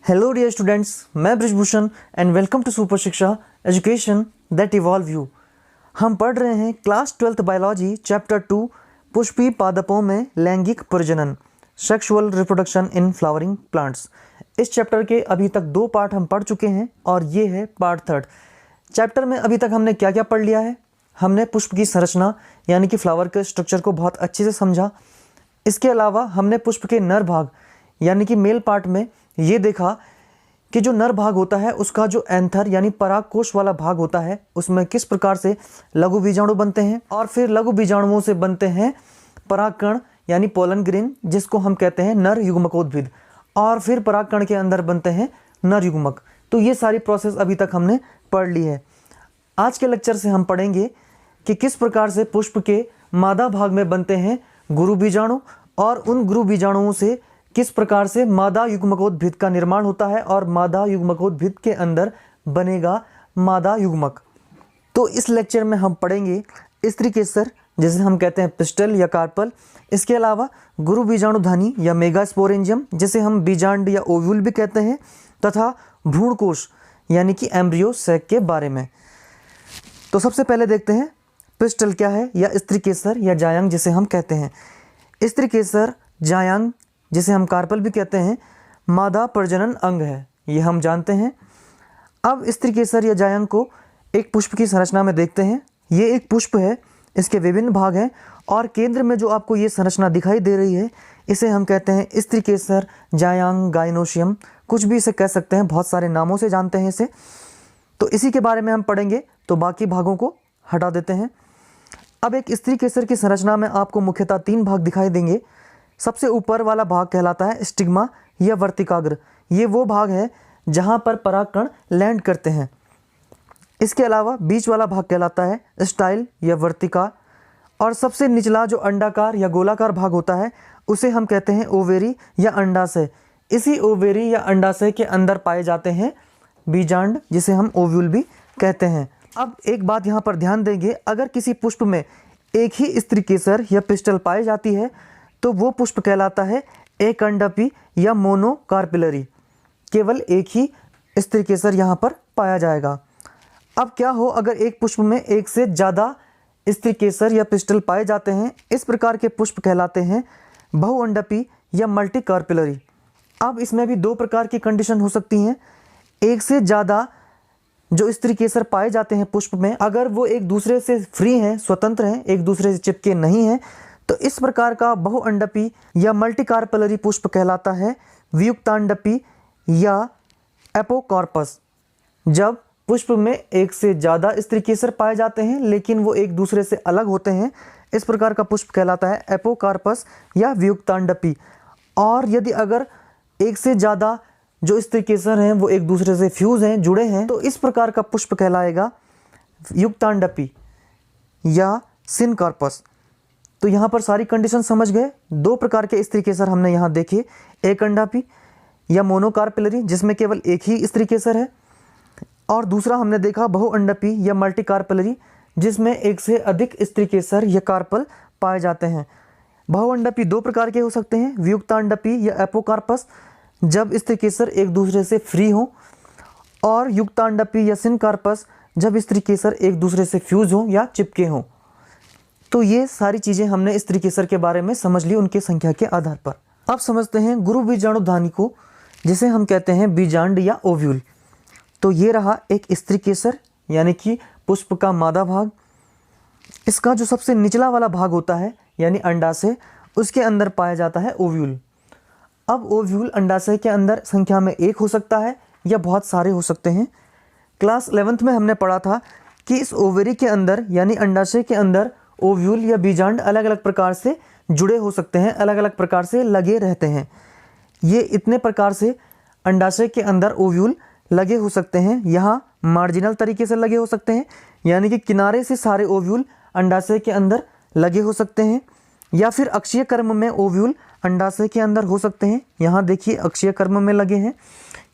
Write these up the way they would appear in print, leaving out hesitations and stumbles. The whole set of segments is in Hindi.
हेलो डियर स्टूडेंट्स, मैं Brijbhushan and welcome to super Shiksha education that evolve you. हम पढ़ रहे हैं क्लास 12th बायोलॉजी चैप्टर 2 पुष्पीय पादपों में लैंगिक प्रजनन, sexual reproduction in flowering plants. इस चैप्टर के अभी तक 2 पार्ट हम पढ़ चुके हैं और ये है पार्ट 3। चैप्टर में अभी तक हमने क्या क्या पढ़ लिया है। हमने पुष्प की संरचना यानी कि फ्लावर के स्ट्रक्चर को बहुत अच्छे से समझा। इसके अलावा हमने पुष्प के नर भाग यानी कि मेल पार्ट में ये देखा कि जो नर भाग होता है उसका जो एंथर यानी परागकोश वाला भाग होता है उसमें किस प्रकार से लघु बीजाणु बनते हैं और फिर लघु बीजाणुओं से बनते हैं परागकण यानी पोलन ग्रेन, जिसको हम कहते हैं नर युग्मकोद्भिद, और फिर परागकण के अंदर बनते हैं नर युग्मक। तो ये सारी प्रोसेस अभी तक हमने पढ़ ली है। आज के लेक्चर से हम पढ़ेंगे कि किस प्रकार से पुष्प के मादा भाग में बनते हैं गुरु बीजाणु और उन गुरु बीजाणुओं से किस प्रकार से मादा युग्मकोद्भिद का निर्माण होता है और मादा युग्मकोद्भिद के अंदर बनेगा मादा युग्मक। तो इस लेक्चर में हम पढ़ेंगे स्त्री केसर, जिसे हम कहते हैं पिस्टल या कार्पल। इसके अलावा गुरु बीजाणुधानी या मेगास्पोरेंजियम, जिसे हम बीजांड या ओव्यूल भी कहते हैं, तथा भ्रूणकोश यानी कि एम्ब्रियो सैक के बारे में। तो सबसे पहले देखते हैं पिस्टल क्या है या स्त्री केसर या जायांग जिसे हम कहते हैं। स्त्री केसर, जायांग जिसे हम कार्पल भी कहते हैं, मादा प्रजनन अंग है, ये हम जानते हैं। अब स्त्री केसर या जायांग को एक पुष्प की संरचना में देखते हैं। ये एक पुष्प है, इसके विभिन्न भाग हैं और केंद्र में जो आपको ये संरचना दिखाई दे रही है इसे हम कहते हैं स्त्री केसर, जायांग, गाइनोशियम, कुछ भी इसे कह सकते हैं, बहुत सारे नामों से जानते हैं इसे। तो इसी के बारे में हम पढ़ेंगे, तो बाकी भागों को हटा देते हैं। अब एक स्त्री केसर की संरचना में आपको मुख्यतः 3 भाग दिखाई देंगे। सबसे ऊपर वाला भाग कहलाता है स्टिग्मा या वर्तिकाग्र। ये वो भाग है जहाँ पर परागकण लैंड करते हैं। इसके अलावा बीच वाला भाग कहलाता है स्टाइल या वर्तिका, और सबसे निचला जो अंडाकार या गोलाकार भाग होता है उसे हम कहते हैं ओवेरी या अंडाशय। इसी ओवेरी या अंडाशय के अंदर पाए जाते हैं बीजांड, जिसे हम ओव्यूल भी कहते हैं। अब एक बात यहाँ पर ध्यान देंगे, अगर किसी पुष्प में एक ही स्त्री केसर या पिस्टल पाई जाती है तो वो पुष्प कहलाता है एकअंडापी या मोनोकार्पिलरी। केवल एक ही स्त्री केसर यहाँ पर पाया जाएगा। अब क्या हो अगर एक पुष्प में एक से ज़्यादा स्त्री केसर या पिस्टल पाए जाते हैं, इस प्रकार के पुष्प कहलाते हैं बहुअंडापी या मल्टीकार्पिलरी। अब इसमें भी 2 प्रकार की कंडीशन हो सकती हैं। एक से ज़्यादा जो स्त्री केसर पाए जाते हैं पुष्प में, अगर वो एक दूसरे से फ्री हैं, स्वतंत्र हैं, एक दूसरे से चिपके नहीं हैं, तो इस प्रकार का बहुअंडपी या मल्टीकार्पलरी पुष्प कहलाता है वियुक्तांडपी या एपोकार्पस। जब पुष्प में एक से ज़्यादा स्त्री केसर पाए जाते हैं लेकिन वो एक दूसरे से अलग होते हैं, इस प्रकार का पुष्प कहलाता है एपोकार्पस या वियुक्तांडपी। और यदि अगर एक से ज़्यादा जो स्त्री केसर हैं वो एक दूसरे से फ्यूज हैं, जुड़े हैं, तो इस प्रकार का पुष्प कहलाएगा युक्तांडपी या सिनकार्पस। तो यहाँ पर सारी कंडीशन समझ गए। 2 प्रकार के स्त्री केसर हमने यहाँ देखे, एक अंडापी या मोनोकार्पिलरी जिसमें केवल एक ही स्त्री केसर है, और दूसरा हमने देखा बहुअंडापी या मल्टीकार्पिलरी जिसमें एक से अधिक स्त्री केसर या कार्पल पाए जाते हैं। बहुअंडापी 2 प्रकार के हो सकते हैं, वियुक्तांडापी या एपोकार्पस जब स्त्री केसर एक दूसरे से फ्री हो, और युक्तांडापी या सिनकार्पस जब स्त्री केसर एक दूसरे से फ्यूज हो या चिपके हों। तो ये सारी चीज़ें हमने स्त्री केसर के बारे में समझ ली उनके संख्या के आधार पर। अब समझते हैं गुरु बीजाणुधानी को, जिसे हम कहते हैं बीजांड या ओव्यूल। तो ये रहा एक स्त्री केसर यानी कि पुष्प का मादा भाग। इसका जो सबसे निचला वाला भाग होता है यानी अंडाशय, उसके अंदर पाया जाता है ओव्यूल। अब ओव्यूल अंडाशय के अंदर संख्या में 1 हो सकता है या बहुत सारे हो सकते हैं। क्लास 11th में हमने पढ़ा था कि इस ओवेरी के अंदर यानी अंडाशय के अंदर ओव्यूल या बीजांड अलग अलग प्रकार से जुड़े हो सकते हैं, अलग अलग प्रकार से लगे रहते हैं। ये इतने प्रकार से अंडाशय के अंदर ओव्यूल लगे हो सकते हैं। यहाँ मार्जिनल तरीके से लगे हो सकते हैं यानी कि किनारे से सारे ओव्यूल अंडाशय के अंदर लगे हो सकते हैं, या फिर अक्षीय क्रम में ओव्यूल अंडाशय के अंदर हो सकते हैं। यहाँ देखिए अक्षीय क्रम में लगे हैं,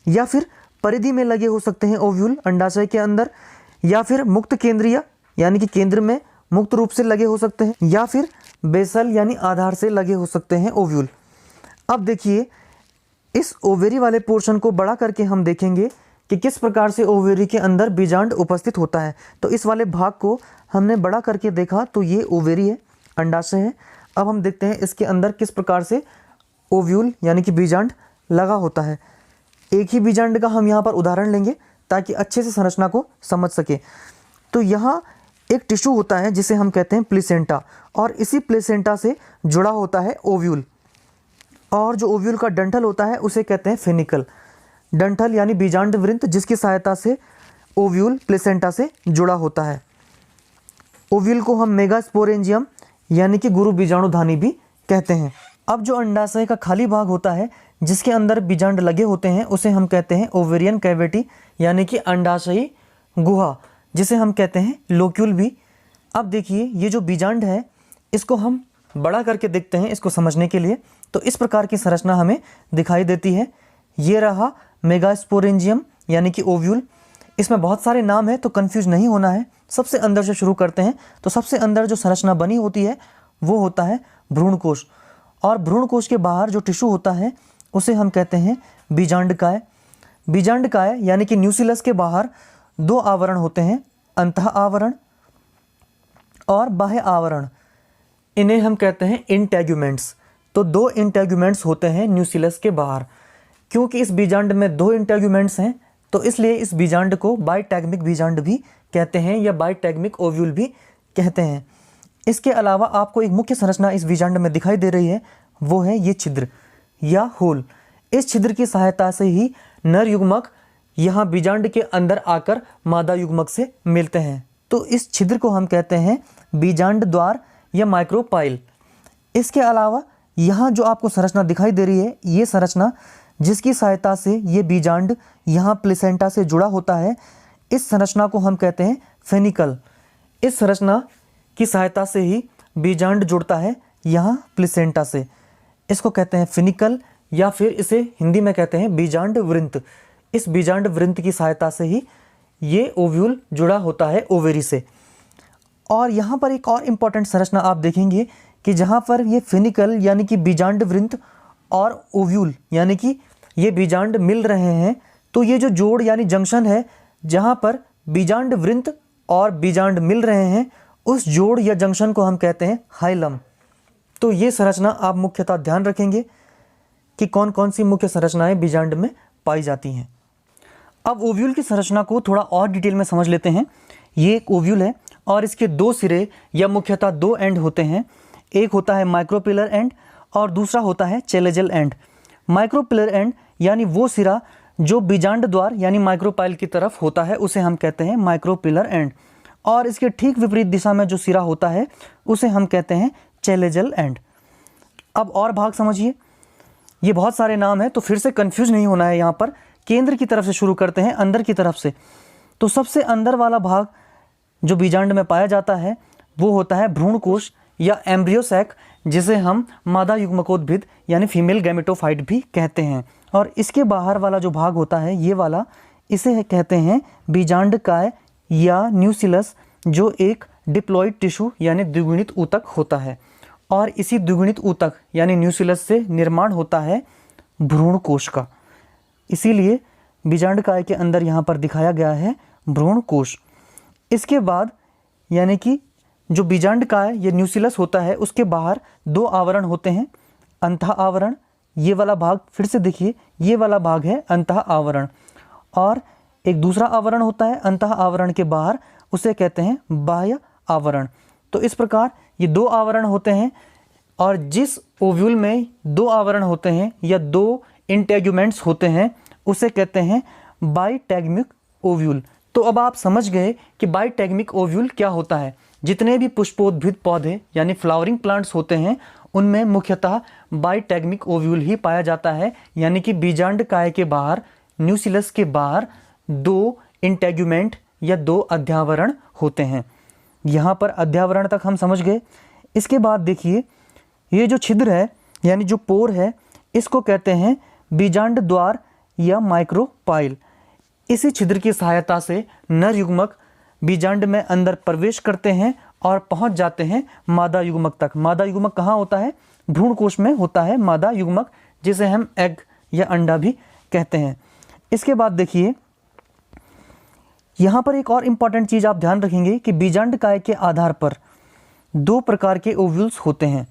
या फिर परिधि में लगे हो सकते हैं ओव्यूल अंडाशय के अंदर, या फिर मुक्त केंद्रीय यानी कि केंद्र में मुक्त रूप से लगे हो सकते हैं, या फिर बेसल यानी आधार से लगे हो सकते हैं ओव्यूल। अब देखिए इस ओवेरी वाले पोर्शन को बड़ा करके हम देखेंगे कि किस प्रकार से ओवेरी के अंदर बीजांड उपस्थित होता है। तो इस वाले भाग को हमने बड़ा करके देखा तो ये ओवेरी है, अंडाशय है। अब हम देखते हैं इसके अंदर किस प्रकार से ओव्यूल यानी कि बीजांड लगा होता है। एक ही बीजांड का हम यहाँ पर उदाहरण लेंगे ताकि अच्छे से संरचना को समझ सके। तो यहाँ एक टिश्यू होता है जिसे हम कहते हैं प्लेसेंटा, और इसी प्लेसेंटा से जुड़ा होता है ओव्यूल, और जो ओव्यूल का डंठल होता है उसे कहते हैं फेनिकल। डंठल यानी बीजांड वृंत जिसकी सहायता से ओव्यूल प्लेसेंटा से जुड़ा होता है। ओव्यूल को हम मेगास्पोरेंजियम यानी कि गुरु बीजाणुधानी भी कहते हैं। अब जो अंडाशय का खाली भाग होता है जिसके अंदर बीजांड लगे होते हैं उसे हम कहते हैं ओवेरियन कैविटी यानी कि अंडाशयी गुहा, जिसे हम कहते हैं लोक्यूल भी। अब देखिए ये जो बीजांड है इसको हम बड़ा करके देखते हैं इसको समझने के लिए। तो इस प्रकार की संरचना हमें दिखाई देती है। ये रहा मेगास्पोरेंजियम यानी कि ओव्यूल। इसमें बहुत सारे नाम हैं तो कंफ्यूज नहीं होना है। सबसे अंदर से शुरू करते हैं। तो सबसे अंदर जो संरचना बनी होती है वो होता है भ्रूणकोश, और भ्रूणकोश के बाहर जो टिश्यू होता है उसे हम कहते हैं बीजांडकाय। बीजांडकाय यानी कि न्यूक्लियस के बाहर दो आवरण होते हैं, अंतः आवरण और बाह्य आवरण। इन्हें हम कहते हैं इंटेग्यूमेंट्स। तो दो इंटेग्यूमेंट्स होते हैं न्यूक्लियस के बाहर। क्योंकि इस बीजांड में दो इंटेग्यूमेंट्स हैं तो इसलिए इस बीजांड को बाइटैगमिक बीजांड भी कहते हैं या बाइटैगमिक ओव्यूल भी कहते हैं। इसके अलावा आपको एक मुख्य संरचना इस बीजांड में दिखाई दे रही है, वो है ये छिद्र या होल। इस छिद्र की सहायता से ही नर युग्मक यहाँ बीजांड के अंदर आकर मादा युग्मक से मिलते हैं। तो इस छिद्र को हम कहते हैं बीजांड द्वार या माइक्रोपाइल। इसके अलावा यहाँ जो आपको संरचना दिखाई दे रही है, ये संरचना जिसकी सहायता से ये बीजांड यहाँ प्लेसेंटा से जुड़ा होता है, इस संरचना को हम कहते हैं फेनिकल। इस संरचना की सहायता से ही बीजांड जुड़ता है यहाँ प्लेसेंटा से। इसको कहते हैं फेनिकल या फिर इसे हिंदी में कहते हैं बीजांड वृंत। इस बीजांड वृंत की सहायता से ही ये ओव्यूल जुड़ा होता है ओवेरी से। और यहाँ पर एक और इम्पॉर्टेंट संरचना आप देखेंगे कि जहाँ पर ये फेनिकल यानी कि बीजांड वृंत और ओव्यूल यानी कि ये बीजांड मिल रहे हैं, तो ये जो जोड़ यानी जंक्शन है जहाँ पर बीजांड वृंत और बीजांड मिल रहे हैं, उस जोड़ या जंक्शन को हम कहते हैं हाइलम। तो ये संरचना आप मुख्यतः ध्यान रखेंगे कि कौन कौन सी मुख्य संरचनाएं बीजांड में पाई जाती हैं। अब ओव्यूल की संरचना को थोड़ा और डिटेल में समझ लेते हैं। ये एक ओव्यूल है और इसके दो सिरे या मुख्यतः दो एंड होते हैं। एक होता है माइक्रोपिलर एंड और दूसरा होता है चेलेजल एंड। माइक्रोपिलर एंड यानी वो सिरा जो बीजांड द्वार यानी माइक्रोपाइल की तरफ होता है उसे हम कहते हैं माइक्रोपिलर एंड, और इसके ठीक विपरीत दिशा में जो सिरा होता है उसे हम कहते हैं चेलेजल एंड। अब और भाग समझिए, ये बहुत सारे नाम हैं तो फिर से कंफ्यूज नहीं होना है। यहाँ पर केंद्र की तरफ से शुरू करते हैं, अंदर की तरफ से। तो सबसे अंदर वाला भाग जो बीजांड में पाया जाता है वो होता है भ्रूणकोश या एम्ब्रियोसैक, जिसे हम मादा युग्मकोद्भिद यानी फीमेल गैमेटोफाइट भी कहते हैं। और इसके बाहर वाला जो भाग होता है ये वाला, इसे कहते हैं बीजांडकाय या न्यूक्लियस, जो एक डिप्लॉइड टिश्यू यानी द्विगुणित ऊतक होता है। और इसी द्विगुणित ऊतक यानी न्यूक्लियस से निर्माण होता है भ्रूणकोश का। इसीलिए बीजांडकाय के अंदर यहाँ पर दिखाया गया है भ्रूणकोश। इसके बाद यानी कि जो बीजांडकाय या न्यूक्लियस होता है उसके बाहर दो आवरण होते हैं, अंतः आवरण। ये वाला भाग फिर से देखिए, ये वाला भाग है अंतः आवरण, और एक दूसरा आवरण होता है अंतः आवरण के बाहर, उसे कहते हैं बाह्य आवरण। तो इस प्रकार ये दो आवरण होते हैं, और जिस ओव्यूल में दो आवरण होते हैं या दो इंटेग्यूमेंट्स होते हैं उसे कहते हैं बाइटैगमिक ओव्यूल। तो अब आप समझ गए कि बाइटैगमिक ओव्यूल क्या होता है। जितने भी पुष्पोद्भिद पौधे यानी फ्लावरिंग प्लांट्स होते हैं उनमें मुख्यतः बाइटैगमिक ओव्यूल ही पाया जाता है, यानी कि बीजांडकाय के बाहर, न्यूक्लियस के बाहर दो इंटेग्यूमेंट या दो अध्यावरण होते हैं। यहाँ पर अध्यावरण तक हम समझ गए। इसके बाद देखिए ये जो छिद्र है यानी जो पोर है, इसको कहते हैं बीजांड द्वार या माइक्रोपाइल। इसी छिद्र की सहायता से नर युग्मक बीजांड में अंदर प्रवेश करते हैं और पहुंच जाते हैं मादा युग्मक तक। मादा युग्मक कहाँ होता है? भ्रूणकोश में होता है मादा युग्मक, जिसे हम एग या अंडा भी कहते हैं। इसके बाद देखिए यहाँ पर एक और इम्पॉर्टेंट चीज़ आप ध्यान रखेंगे कि बीजांडकाय के आधार पर दो प्रकार के ओव्यूल्स होते हैं।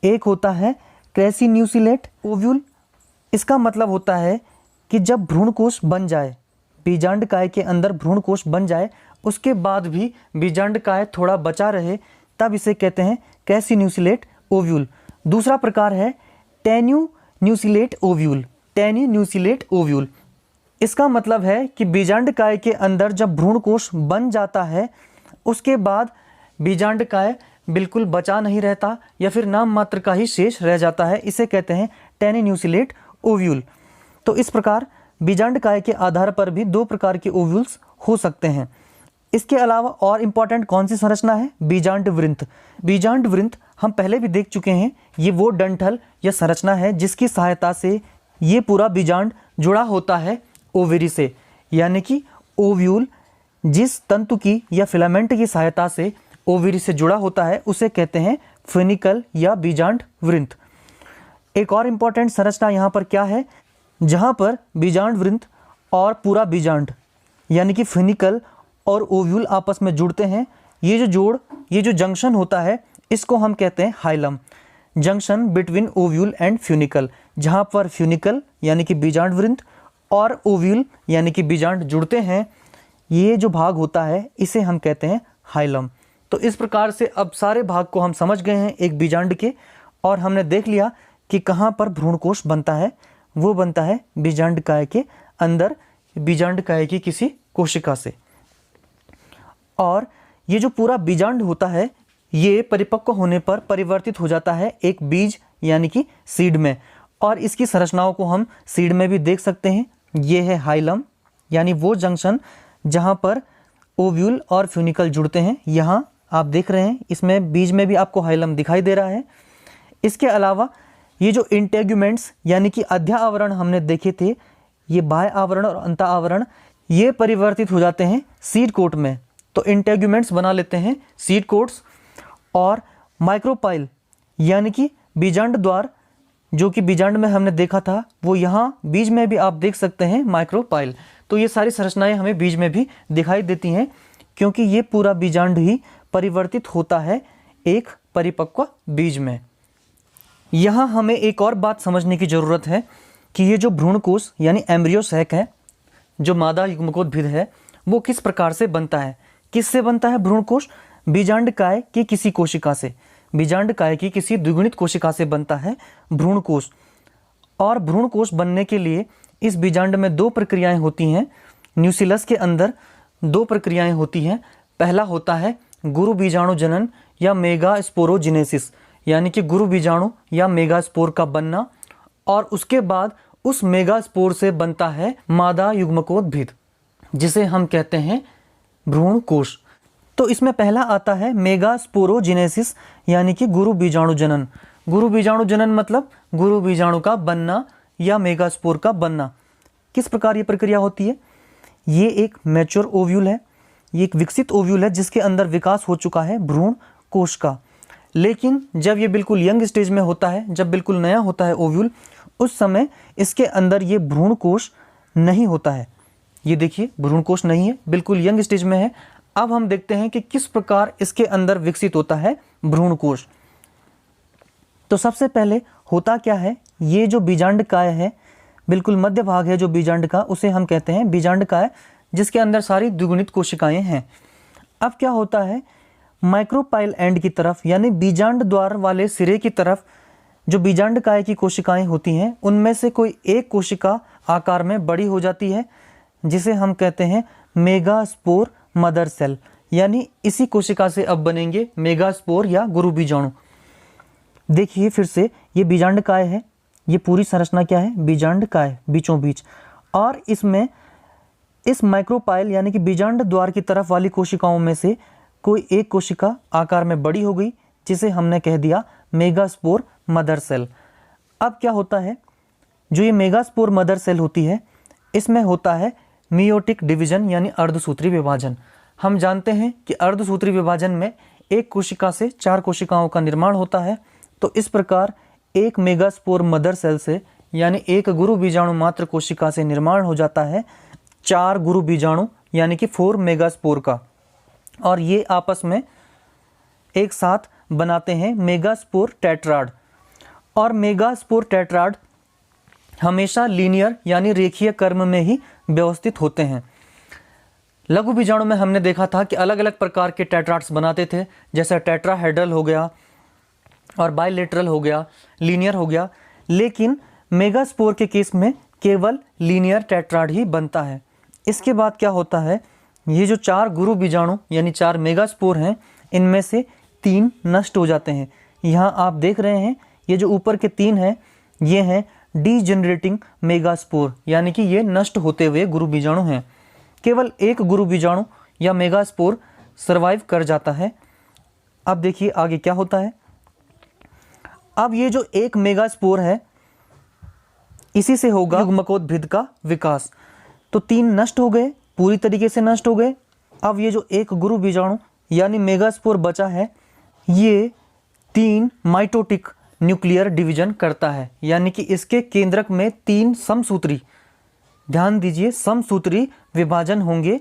एक होता है क्रेसिन्यूसिलेट ओव्यूल। इसका मतलब होता है कि जब भ्रूणकोश बन जाए, बीजांडकाय के अंदर भ्रूणकोश बन जाए, उसके बाद भी बीजांडकाय थोड़ा बचा रहे, तब इसे कहते हैं क्रेसिन्यूसिलेट ओव्यूल। दूसरा प्रकार है टेन्यून्यूसिलेट ओव्यूल। टेन्यून्यूसिलेट ओव्यूल, इसका मतलब है कि बीजांडकाय के अंदर जब भ्रूणकोश बन जाता है, उसके बाद बीजांडकाय बिल्कुल बचा नहीं रहता या फिर नाम मात्र का ही शेष रह जाता है, इसे कहते हैं टेन्यून्यूसिलेट ओव्यूल। तो इस प्रकार बीजांडकाय के आधार पर भी दो प्रकार के ओव्यूल्स हो सकते हैं। इसके अलावा और इम्पॉर्टेंट कौन सी संरचना है? बीजांडवृंत। बीजांडवृंत हम पहले भी देख चुके हैं। ये वो डंठल या संरचना है जिसकी सहायता से ये पूरा बीजांड जुड़ा होता है ओवेरी से, यानी कि ओव्यूल जिस तंतु की या फिलामेंट की सहायता से ओवेरी से जुड़ा होता है उसे कहते हैं फिनिकल या बीजांडवृंत। एक और इम्पॉर्टेंट संरचना यहाँ पर क्या है? जहाँ पर बीजांडवृंत और पूरा बीजांड यानी कि फिनिकल और ओव्यूल आपस में जुड़ते हैं, ये जो जंक्शन होता है, इसको हम कहते हैं hilum. Junction between ovule and funicle, जहाँ पर फ्यूनिकल यानी कि बीजांडवृंत और ओव्यूल यानी कि बीजांड जुड़ते हैं, ये जो भाग होता है इसे हम कहते हैं हाइलम। तो इस प्रकार से अब सारे भाग को हम समझ गए हैं एक बीजांड के, और हमने देख लिया कि कहाँ पर भ्रूणकोश बनता है। वो बनता है बीजांडकाय के अंदर, बीजांडकाय की किसी कोशिका से। और ये जो पूरा बीजांड होता है ये परिपक्व होने पर परिवर्तित हो जाता है एक बीज यानी कि सीड में, और इसकी संरचनाओं को हम सीड में भी देख सकते हैं। ये है हाइलम, यानी वो जंक्शन जहाँ पर ओव्यूल और फ्यूनिकल जुड़ते हैं। यहाँ आप देख रहे हैं, इसमें बीज में भी आपको हाइलम दिखाई दे रहा है। इसके अलावा ये जो इंटेग्यूमेंट्स यानी कि अध्या आवरण हमने देखे थे, ये बाह्य आवरण और अंत आवरण, ये परिवर्तित हो जाते हैं सीड कोट में। तो इंटेग्यूमेंट्स बना लेते हैं सीड कोट्स, और माइक्रोपाइल यानी कि बीजांड द्वार जो कि बीजांड में हमने देखा था, वो यहाँ बीज में भी आप देख सकते हैं माइक्रोपाइल। तो ये सारी संरचनाएं हमें बीज में भी दिखाई देती हैं, क्योंकि ये पूरा बीजांड ही परिवर्तित होता है एक परिपक्व बीज में। यहाँ हमें एक और बात समझने की ज़रूरत है कि ये जो भ्रूणकोश यानी एम्ब्रियो सैक है, जो मादा युग्मकोद्भिद है, वो किस प्रकार से बनता है। किससे बनता है भ्रूणकोश? बीजांडकाय की किसी कोशिका से, बीजांडकाय की किसी द्विगुणित कोशिका से बनता है भ्रूणकोश। और भ्रूणकोश बनने के लिए इस बीजांड में दो प्रक्रियाएं होती हैं। न्यूसिलस के अंदर दो प्रक्रियाएं होती हैं। पहला होता है गुरु बीजाणु जनन या मेगास्पोरोजिनेसिस, यानी कि गुरु बीजाणु या मेगास्पोर का बनना, और उसके बाद उस मेगास्पोर से बनता है मादा युग्मकोद्भिद, जिसे हम कहते हैं भ्रूणकोश। तो इसमें पहला आता है मेगास्पोरोजिनेसिस, यानी कि गुरु बीजाणु जनन। गुरु बीजाणु जनन मतलब गुरु बीजाणु का बनना या मेगास्पोर का बनना। किस प्रकार ये प्रक्रिया होती है? ये एक मैच्योर ओव्यूल है, ये एक विकसित ओव्यूल है जिसके अंदर विकास हो चुका है भ्रूण कोश का। लेकिन जब ये बिल्कुल यंग स्टेज में होता है, जब बिल्कुल नया होता है ओव्यूल, उस समय इसके अंदर ये भ्रूण कोश नहीं होता है। ये देखिए भ्रूणकोश नहीं है, बिल्कुल यंग स्टेज में है। अब हम देखते हैं कि किस प्रकार इसके अंदर विकसित होता है भ्रूणकोश। तो सबसे पहले होता क्या है, ये जो बीजांडकाय है, बिल्कुल मध्य भाग है जो बीजांड का, उसे हम कहते हैं बीजांडकाय, जिसके अंदर सारी द्विगुणित कोशिकाएं हैं। अब क्या होता है, माइक्रोपाइल एंड की तरफ यानी बीजांड द्वार वाले सिरे की तरफ जो बीजांडकाय की कोशिकाएं होती हैं, उनमें से कोई एक कोशिका आकार में बड़ी हो जाती है, जिसे हम कहते हैं मेगास्पोर मदर सेल। यानी इसी कोशिका से अब बनेंगे मेगास्पोर या गुरु बीजाणु। देखिए फिर से, ये बीजांडकाय है, ये पूरी संरचना क्या है, बीजांडकाय बीचों बीच, और इसमें इस माइक्रोपाइल यानी कि बीजांड द्वार की तरफ वाली कोशिकाओं में से कोई एक कोशिका आकार में बड़ी हो गई, जिसे हमने कह दिया मेगास्पोर मदर सेल। अब क्या होता है, जो ये मेगास्पोर मदर सेल होती है, इसमें होता है मियोटिक डिवीजन यानी अर्धसूत्री विभाजन। हम जानते हैं कि अर्धसूत्री विभाजन में एक कोशिका से 4 कोशिकाओं का निर्माण होता है। तो इस प्रकार एक मेगास्पोर मदर सेल से यानी एक गुरु बीजाणु मात्र कोशिका से निर्माण हो जाता है 4 गुरु बीजाणु यानी कि 4 मेगास्पोर का, और ये आपस में एक साथ बनाते हैं मेगास्पोर टेट्राड। और मेगास्पोर टेट्राड हमेशा लीनियर यानी रेखीय क्रम में ही व्यवस्थित होते हैं। लघु बीजाणु में हमने देखा था कि अलग अलग प्रकार के टेट्राड्स बनाते थे, जैसे टेट्राहेड्रल हो गया और बाइलेटरल हो गया, लीनियर हो गया, लेकिन मेगास्पोर के केस में केवल लीनियर टेट्राड ही बनता है। इसके बाद क्या होता है, ये जो 4 गुरु बीजाणु यानी 4 मेगास्पोर हैं, इनमें से 3 नष्ट हो जाते हैं। यहाँ आप देख रहे हैं ये जो ऊपर के 3 हैं ये हैं डीजेनरेटिंग मेगास्पोर, यानी कि ये नष्ट होते हुए गुरु बीजाणु हैं। केवल एक गुरु बीजाणु या मेगास्पोर सर्वाइव कर जाता है। अब देखिए आगे क्या होता है। अब ये जो एक मेगास्पोर है इसी से होगा युग्मकोद्भिद का विकास। तो 3 नष्ट हो गए, पूरी तरीके से नष्ट हो गए। अब ये जो एक गुरु बीजाणु यानी मेगास्पोर बचा है, ये 3 माइटोटिक न्यूक्लियर डिवीजन करता है, यानी कि इसके केंद्रक में 3 समसूत्री, ध्यान दीजिए समसूत्री विभाजन होंगे।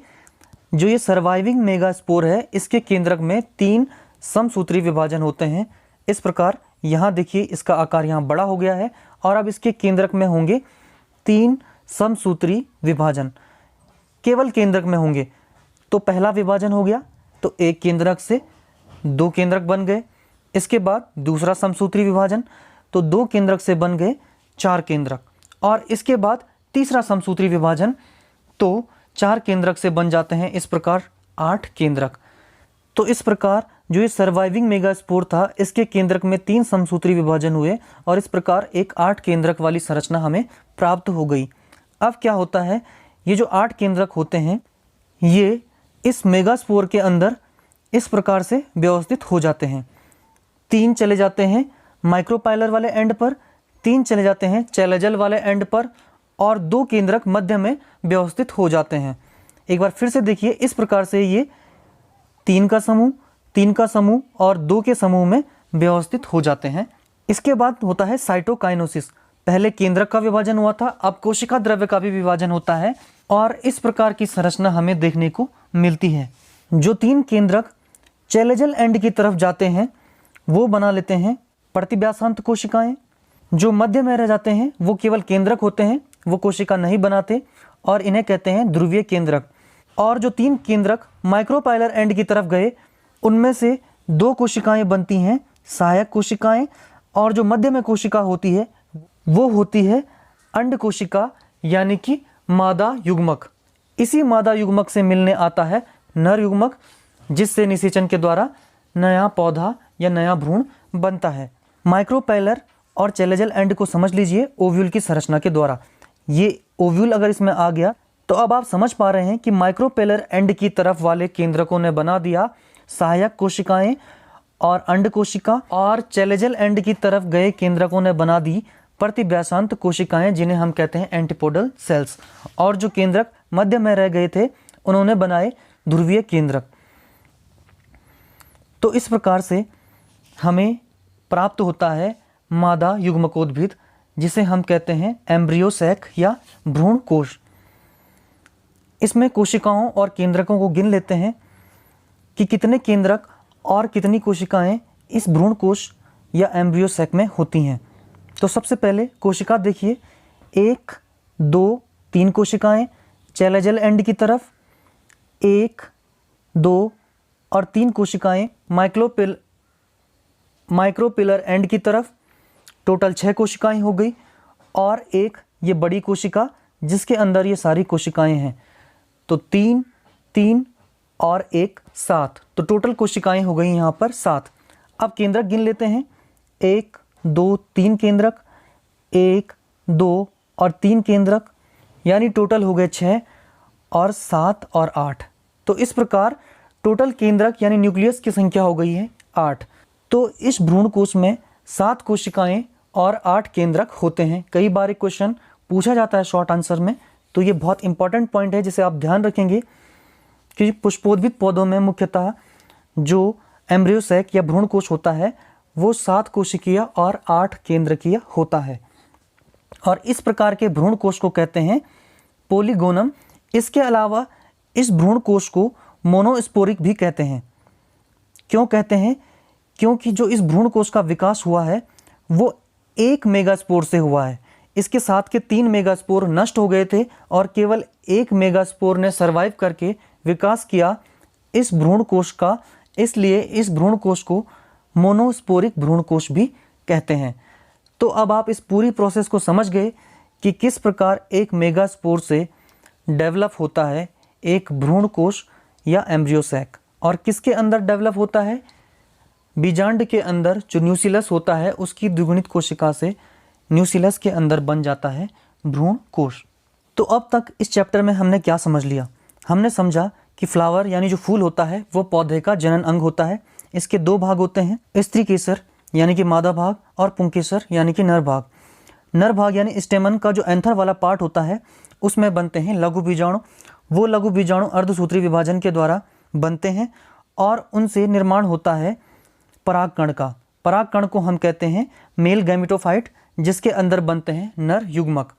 जो ये सर्वाइविंग मेगास्पोर है इसके केंद्रक में 3 समसूत्री विभाजन होते हैं। इस प्रकार यहाँ देखिए इसका आकार यहाँ बड़ा हो गया है और अब इसके केंद्रक में होंगे 3 समसूत्री विभाजन, केवल केंद्रक में होंगे। तो पहला विभाजन हो गया, तो एक केंद्रक से 2 केंद्रक बन गए। इसके बाद दूसरा समसूत्री विभाजन, तो 2 केंद्रक से बन गए 4 केंद्रक, और इसके बाद तीसरा समसूत्री विभाजन, तो 4 केंद्रक से बन जाते हैं इस प्रकार 8 केंद्रक। तो इस प्रकार जो ये सर्वाइविंग मेगास्पोर था इसके केंद्रक में 3 समसूत्री विभाजन हुए और इस प्रकार एक 8 केंद्रक वाली संरचना हमें प्राप्त हो गई। अब क्या होता है, ये जो 8 केंद्रक होते हैं ये इस मेगास्पोर के अंदर इस प्रकार से व्यवस्थित हो जाते हैं। 3 चले जाते हैं माइक्रोपाइलर वाले एंड पर, 3 चले जाते हैं चैलेजल वाले एंड पर, और 2 केंद्रक मध्य में व्यवस्थित हो जाते हैं। एक बार फिर से देखिए, इस प्रकार से ये 3 का समूह, 3 का समूह और 2 के समूह में व्यवस्थित हो जाते हैं। इसके बाद होता है साइटोकाइनेसिस। पहले केंद्रक का विभाजन हुआ था, अब कोशिका द्रव्य का भी विभाजन होता है और इस प्रकार की संरचना हमें देखने को मिलती है। जो 3 केंद्रक चैलेजल एंड की तरफ जाते हैं वो बना लेते हैं प्रतिव्यासांत कोशिकाएं। जो मध्य में रह जाते हैं वो केवल केंद्रक होते हैं, वो कोशिका नहीं बनाते और इन्हें कहते हैं ध्रुवीय केंद्रक। और जो 3 केंद्रक माइक्रोपाइलर एंड की तरफ गए उनमें से 2 कोशिकाएं बनती हैं सहायक कोशिकाएं, और जो मध्य में कोशिका होती है वो होती है अंड कोशिका यानी कि मादा युग्मक। इसी मादा युग्मक से मिलने आता है नर युग्मक, जिससे निषेचन के द्वारा नया पौधा या नया भ्रूण बनता है। माइक्रोपाइलर और चैलेजल एंड को समझ लीजिए ओव्यूल की संरचना के द्वारा। ये ओव्यूल अगर इसमें आ गया तो अब आप समझ पा रहे हैं कि माइक्रोपाइलर एंड की तरफ वाले केंद्रकों ने बना दिया सहायक कोशिकाएं और अंड कोशिका, और चैलेजल एंड की तरफ गए केंद्रकों ने बना दी प्रतिव्यासांत कोशिकाएं जिन्हें हम कहते हैं एंटीपोडल सेल्स, और जो केंद्रक मध्य में रह गए थे उन्होंने बनाए ध्रुवीय केंद्रक। तो इस प्रकार से हमें प्राप्त होता है मादा युग्मकोद्भिद, जिसे हम कहते हैं एम्ब्रियोसैक या भ्रूण कोश। इसमें कोशिकाओं और केंद्रकों को गिन लेते हैं कि कितने केंद्रक और कितनी कोशिकाएं इस भ्रूण कोश या एम्ब्रियोसैक में होती हैं। तो सबसे पहले कोशिका देखिए, 1, 2, 3 कोशिकाएं चैलेजल एंड की तरफ, 1, 2 और 3 कोशिकाएं माइक्रोपिलर एंड की तरफ। टोटल 6 कोशिकाएं हो गई, और एक ये बड़ी कोशिका जिसके अंदर ये सारी कोशिकाएं हैं। तो 3, 3 और 1, 7। तो टोटल कोशिकाएं हो गई यहाँ पर 7। अब केंद्रक गिन लेते हैं, 1, 2, 3 केंद्रक, 1, 2 और 3 केंद्रक, यानी टोटल हो गए 6 और 7 और 8। तो इस प्रकार टोटल केंद्रक यानी न्यूक्लियस की संख्या हो गई है 8। तो इस भ्रूण कोश में 7 कोशिकाएं और 8 केंद्रक होते हैं। कई बार एक क्वेश्चन पूछा जाता है शॉर्ट आंसर में, तो ये बहुत इंपॉर्टेंट पॉइंट है जिसे आप ध्यान रखेंगे कि पुष्पोद्भिद पौधों में मुख्यतः जो एम्ब्रियोसैक या भ्रूण कोश होता है वो 7 कोशिकीय और 8 केंद्रकीय होता है। और इस प्रकार के भ्रूण कोश को कहते हैं पोलिगोनम। इसके अलावा इस भ्रूण कोश को मोनोस्पोरिक भी कहते हैं। क्यों कहते हैं? क्योंकि जो इस भ्रूण कोश का विकास हुआ है वो एक मेगास्पोर से हुआ है। इसके साथ के 3 मेगास्पोर नष्ट हो गए थे और केवल एक मेगास्पोर ने सर्वाइव करके विकास किया इस भ्रूण कोश का, इसलिए इस भ्रूण कोश को मोनोस्पोरिक भ्रूण कोश भी कहते हैं। तो अब आप इस पूरी प्रोसेस को समझ गए कि किस प्रकार एक मेगास्पोर से डेवलप होता है एक भ्रूण कोश या एम्ब्रियो सैक, और किसके अंदर डेवलप होता है? बीजांड के अंदर जो न्यूसिलस होता है उसकी द्विगुणित कोशिका से न्यूसिलस के अंदर बन जाता है भ्रूण कोश। तो अब तक इस चैप्टर में हमने क्या समझ लिया? हमने समझा कि फ्लावर यानी जो फूल होता है वो पौधे का जनन अंग होता है। इसके 2 भाग होते हैं, स्त्री केसर यानी कि मादा भाग और पुंकेसर यानी कि नर भाग। नर भाग यानी स्टेमन का जो एंथर वाला पार्ट होता है उसमें बनते हैं लघु बीजाणु। वो लघु बीजाणु अर्धसूत्री विभाजन के द्वारा बनते हैं और उनसे निर्माण होता है परागकण का। परागकण को हम कहते हैं मेल गैमेटोफाइट, जिसके अंदर बनते हैं नर युग्मक।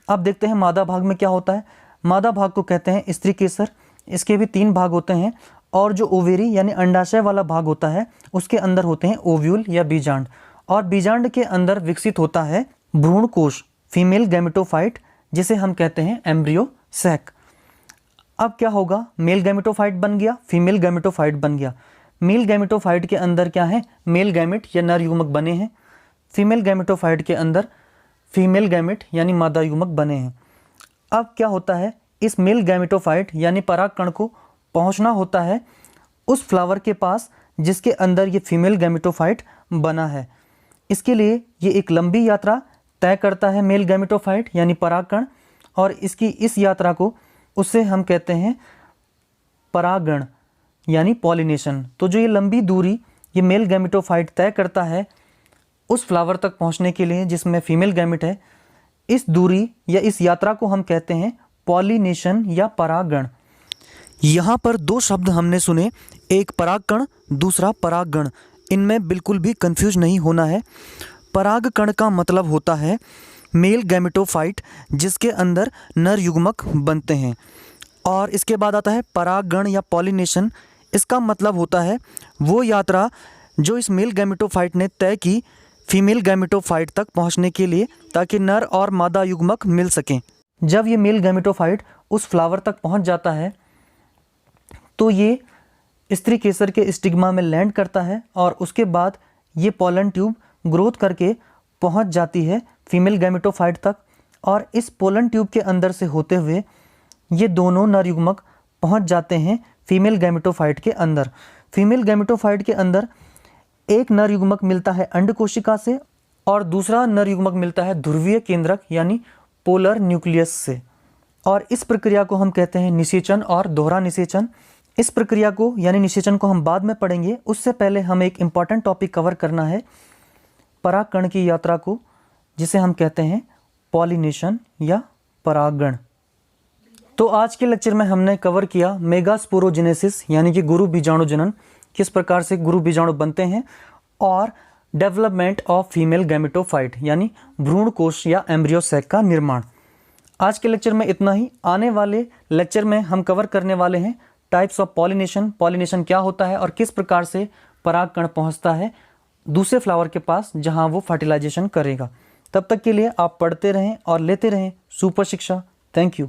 अब देखते हैं मादा भाग में क्या होता है। मादा भाग को कहते हैं स्त्री केसर। इसके भी 3 भाग होते हैं और जो ओवेरी यानी अंडाशय वाला भाग होता है उसके अंदर होते हैं ओव्यूल या बीजांड, और बीजांड के अंदर विकसित होता है भ्रूण कोश फीमेल गैमेटोफाइट, जिसे हम कहते हैं एम्ब्रियो सैक। अब क्या होगा? मेल गैमेटोफाइट बन गया, फीमेल गैमेटोफाइट बन गया। मेल गैमेटोफाइट के अंदर क्या है? मेल गैमेट या नर युग्मक बने हैं। फीमेल गैमेटोफाइट के अंदर फीमेल गैमेट यानी मादा युग्मक बने हैं। अब क्या होता है? इस मेल गैमेटोफाइट यानी परागकण को पहुंचना होता है उस फ्लावर के पास जिसके अंदर ये फीमेल गैमेटोफाइट बना है। इसके लिए ये एक लंबी यात्रा तय करता है मेल गैमेटोफाइट यानी परागकण, और इसकी इस यात्रा को उससे हम कहते हैं परागण यानी पॉलिनेशन। तो जो ये लंबी दूरी ये मेल गैमेटोफाइट तय करता है उस फ्लावर तक पहुंचने के लिए जिसमें फीमेल गैमेट है, इस दूरी या इस यात्रा को हम कहते हैं पॉलिनेशन या परागण। यहाँ पर 2 शब्द हमने सुने, एक परागकण, दूसरा परागण। इनमें बिल्कुल भी कंफ्यूज नहीं होना है। परागकण का मतलब होता है मेल गैमेटोफाइट जिसके अंदर नर युग्मक बनते हैं, और इसके बाद आता है परागण या पॉलिनेशन। इसका मतलब होता है वो यात्रा जो इस मेल गैमेटोफाइट ने तय की फीमेल गैमेटोफाइट तक पहुंचने के लिए, ताकि नर और मादा युग्मक मिल सकें। जब ये मेल गैमेटोफाइट उस फ्लावर तक पहुंच जाता है तो ये स्त्री केसर के स्टिग्मा में लैंड करता है, और उसके बाद ये पोलन ट्यूब ग्रोथ करके पहुंच जाती है फीमेल गैमेटोफाइट तक, और इस पोलन ट्यूब के अंदर से होते हुए ये दोनों नर युग्मक पहुंच जाते हैं फीमेल गैमेटोफाइट के अंदर। फीमेल गैमेटोफाइट के अंदर एक नर युग्मक मिलता है अंड कोशिका से और दूसरा नर युग्मक मिलता है ध्रुवीय केंद्रक यानी पोलर न्यूक्लियस से, और इस प्रक्रिया को हम कहते हैं निषेचन और दोहरा निषेचन। इस प्रक्रिया को यानी निषेचन को हम बाद में पढ़ेंगे, उससे पहले हम एक इम्पॉर्टेंट टॉपिक कवर करना है परागकण की यात्रा को, जिसे हम कहते हैं पॉलिनेशन या परागण। तो आज के लेक्चर में हमने कवर किया मेगास्पोरोजेनेसिस यानी कि गुरु बीजाणु जनन, किस प्रकार से गुरु बीजाणु बनते हैं, और डेवलपमेंट ऑफ फीमेल गैमेटोफाइट यानी भ्रूण कोश या एम्ब्रियो सैक का निर्माण। आज के लेक्चर में इतना ही। आने वाले लेक्चर में हम कवर करने वाले हैं टाइप्स ऑफ पॉलिनेशन, पॉलिनेशन क्या होता है और किस प्रकार से परागकण पहुंचता है दूसरे फ्लावर के पास जहां वो फर्टिलाइजेशन करेगा। तब तक के लिए आप पढ़ते रहें और लेते रहें सुपर शिक्षा। Thank you.